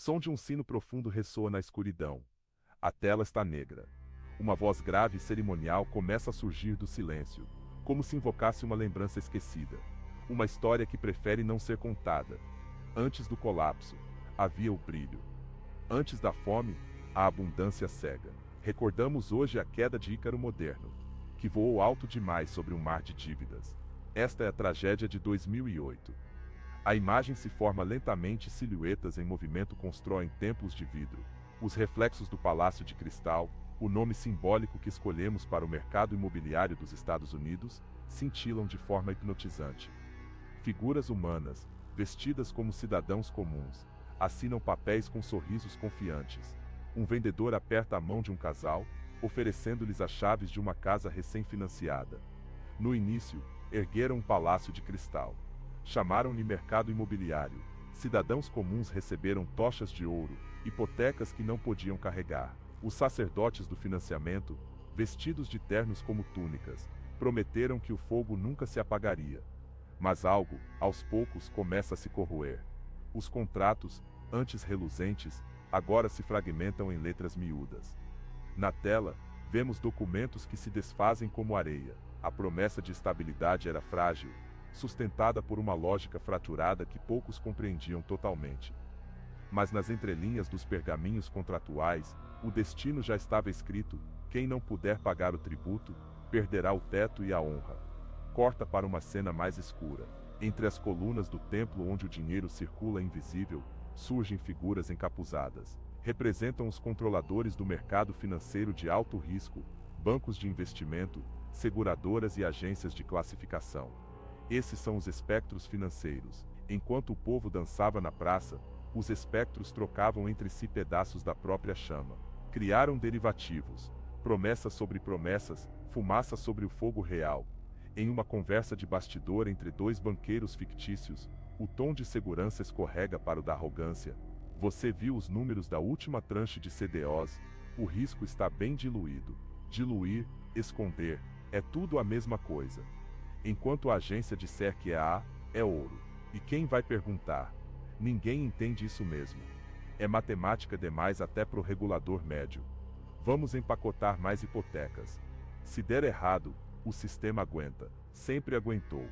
Som de um sino profundo ressoa na escuridão. A tela está negra. Uma voz grave e cerimonial começa a surgir do silêncio, como se invocasse uma lembrança esquecida. Uma história que prefere não ser contada. Antes do colapso, havia o brilho. Antes da fome, a abundância cega. Recordamos hoje a queda de Ícaro moderno, que voou alto demais sobre um mar de dívidas. Esta é a tragédia de 2008. A imagem se forma lentamente e silhuetas em movimento constroem templos de vidro. Os reflexos do Palácio de Cristal, o nome simbólico que escolhemos para o mercado imobiliário dos Estados Unidos, cintilam de forma hipnotizante. Figuras humanas, vestidas como cidadãos comuns, assinam papéis com sorrisos confiantes. Um vendedor aperta a mão de um casal, oferecendo-lhes as chaves de uma casa recém-financiada. No início, ergueram um palácio de cristal. Chamaram-lhe mercado imobiliário. Cidadãos comuns receberam tochas de ouro, hipotecas que não podiam carregar. Os sacerdotes do financiamento, vestidos de ternos como túnicas, prometeram que o fogo nunca se apagaria. Mas algo, aos poucos, começa a se corroer. Os contratos, antes reluzentes, agora se fragmentam em letras miúdas. Na tela, vemos documentos que se desfazem como areia. A promessa de estabilidade era frágil, sustentada por uma lógica fraturada que poucos compreendiam totalmente. Mas nas entrelinhas dos pergaminhos contratuais, o destino já estava escrito: quem não puder pagar o tributo, perderá o teto e a honra. Corta para uma cena mais escura. Entre as colunas do templo onde o dinheiro circula invisível, surgem figuras encapuzadas. Representam os controladores do mercado financeiro de alto risco, bancos de investimento, seguradoras e agências de classificação. Esses são os espectros financeiros. Enquanto o povo dançava na praça, os espectros trocavam entre si pedaços da própria chama. Criaram derivativos, promessas sobre promessas, fumaça sobre o fogo real. Em uma conversa de bastidor entre dois banqueiros fictícios, o tom de segurança escorrega para o da arrogância. Você viu os números da última tranche de CDOs? O risco está bem diluído. Diluir, esconder, é tudo a mesma coisa. Enquanto a agência disser que é A, é ouro. E quem vai perguntar? Ninguém entende isso mesmo. É matemática demais até para o regulador médio. Vamos empacotar mais hipotecas. Se der errado, o sistema aguenta. Sempre aguentou.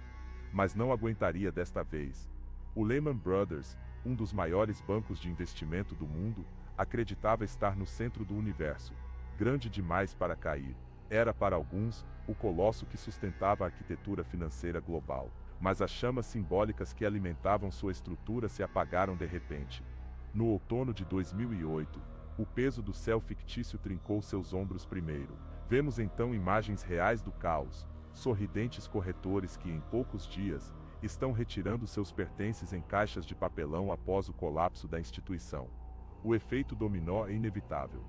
Mas não aguentaria desta vez. O Lehman Brothers, um dos maiores bancos de investimento do mundo, acreditava estar no centro do universo. Grande demais para cair. Era para alguns, o colosso que sustentava a arquitetura financeira global. Mas as chamas simbólicas que alimentavam sua estrutura se apagaram de repente. No outono de 2008, o peso do céu fictício trincou seus ombros primeiro. Vemos então imagens reais do caos, sorridentes corretores que em poucos dias, estão retirando seus pertences em caixas de papelão após o colapso da instituição. O efeito dominó é inevitável.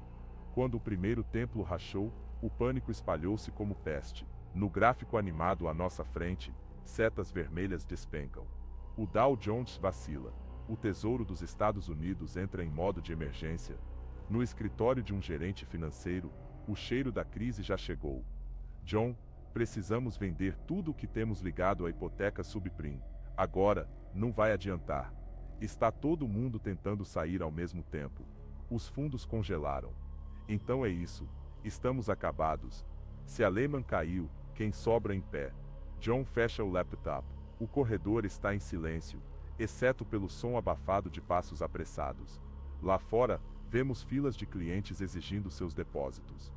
Quando o primeiro templo rachou, o pânico espalhou-se como peste. No gráfico animado à nossa frente, setas vermelhas despencam. O Dow Jones vacila. O Tesouro dos Estados Unidos entra em modo de emergência. No escritório de um gerente financeiro, o cheiro da crise já chegou. John, precisamos vender tudo o que temos ligado à hipoteca subprime. Agora, não vai adiantar. Está todo mundo tentando sair ao mesmo tempo. Os fundos congelaram. Então é isso. Estamos acabados. Se a Lehman caiu, quem sobra em pé? John fecha o laptop. O corredor está em silêncio, exceto pelo som abafado de passos apressados. Lá fora, vemos filas de clientes exigindo seus depósitos.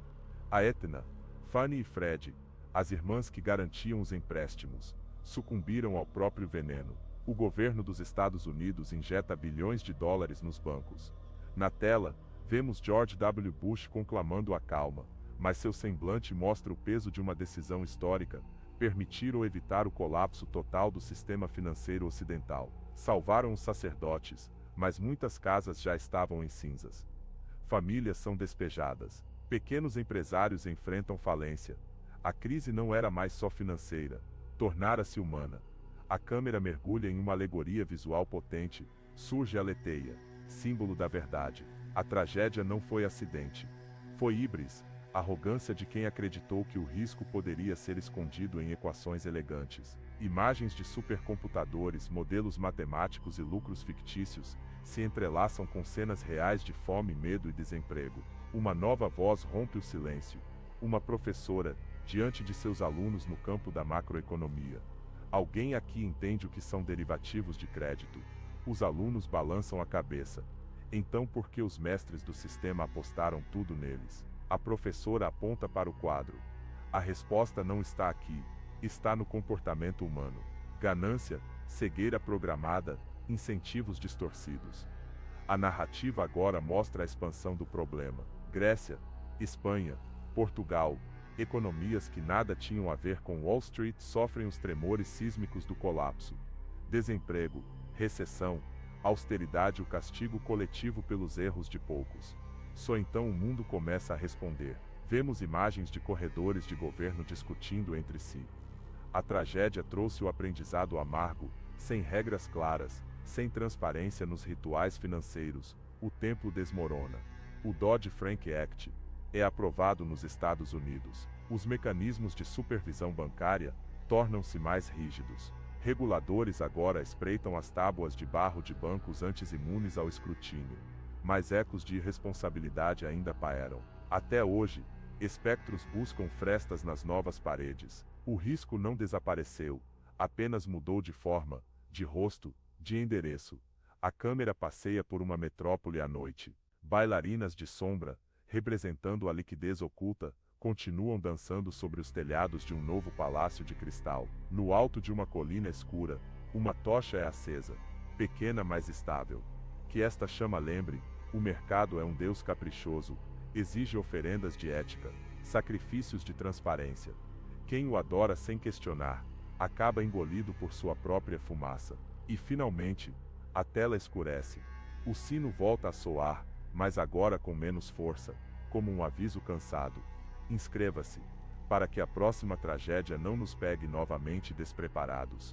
A Aetna, Fannie e Fred, as irmãs que garantiam os empréstimos, sucumbiram ao próprio veneno. O governo dos Estados Unidos injeta bilhões de dólares nos bancos. Na tela, vemos George W. Bush conclamando a calma, mas seu semblante mostra o peso de uma decisão histórica: permitir ou evitar o colapso total do sistema financeiro ocidental. Salvaram os sacerdotes, mas muitas casas já estavam em cinzas. Famílias são despejadas. Pequenos empresários enfrentam falência. A crise não era mais só financeira, tornara-se humana. A câmera mergulha em uma alegoria visual potente, surge a leteia, símbolo da verdade. A tragédia não foi acidente. Foi híbris, arrogância de quem acreditou que o risco poderia ser escondido em equações elegantes. Imagens de supercomputadores, modelos matemáticos e lucros fictícios, se entrelaçam com cenas reais de fome, medo e desemprego. Uma nova voz rompe o silêncio. Uma professora, diante de seus alunos no campo da macroeconomia. Alguém aqui entende o que são derivativos de crédito? Os alunos balançam a cabeça. Então por que os mestres do sistema apostaram tudo neles? A professora aponta para o quadro. A resposta não está aqui, está no comportamento humano. Ganância, cegueira programada, incentivos distorcidos. A narrativa agora mostra a expansão do problema. Grécia, Espanha, Portugal, economias que nada tinham a ver com Wall Street sofrem os tremores sísmicos do colapso. Desemprego, recessão, austeridade, o castigo coletivo pelos erros de poucos. Só então o mundo começa a responder. Vemos imagens de corredores de governo discutindo entre si. A tragédia trouxe o aprendizado amargo, sem regras claras, sem transparência nos rituais financeiros, o templo desmorona. O Dodd-Frank Act é aprovado nos Estados Unidos. Os mecanismos de supervisão bancária tornam-se mais rígidos. Reguladores agora espreitam as tábuas de barro de bancos antes imunes ao escrutínio. Mas ecos de irresponsabilidade ainda pairam. Até hoje, espectros buscam frestas nas novas paredes. O risco não desapareceu, apenas mudou de forma, de rosto, de endereço. A câmera passeia por uma metrópole à noite. Bailarinas de sombra, representando a liquidez oculta, continuam dançando sobre os telhados de um novo palácio de cristal. No alto de uma colina escura, uma tocha é acesa, pequena mas estável. Que esta chama lembre, o mercado é um Deus caprichoso, exige oferendas de ética, sacrifícios de transparência. Quem o adora sem questionar, acaba engolido por sua própria fumaça. E finalmente, a tela escurece. O sino volta a soar, mas agora com menos força, como um aviso cansado. Inscreva-se, para que a próxima tragédia não nos pegue novamente despreparados.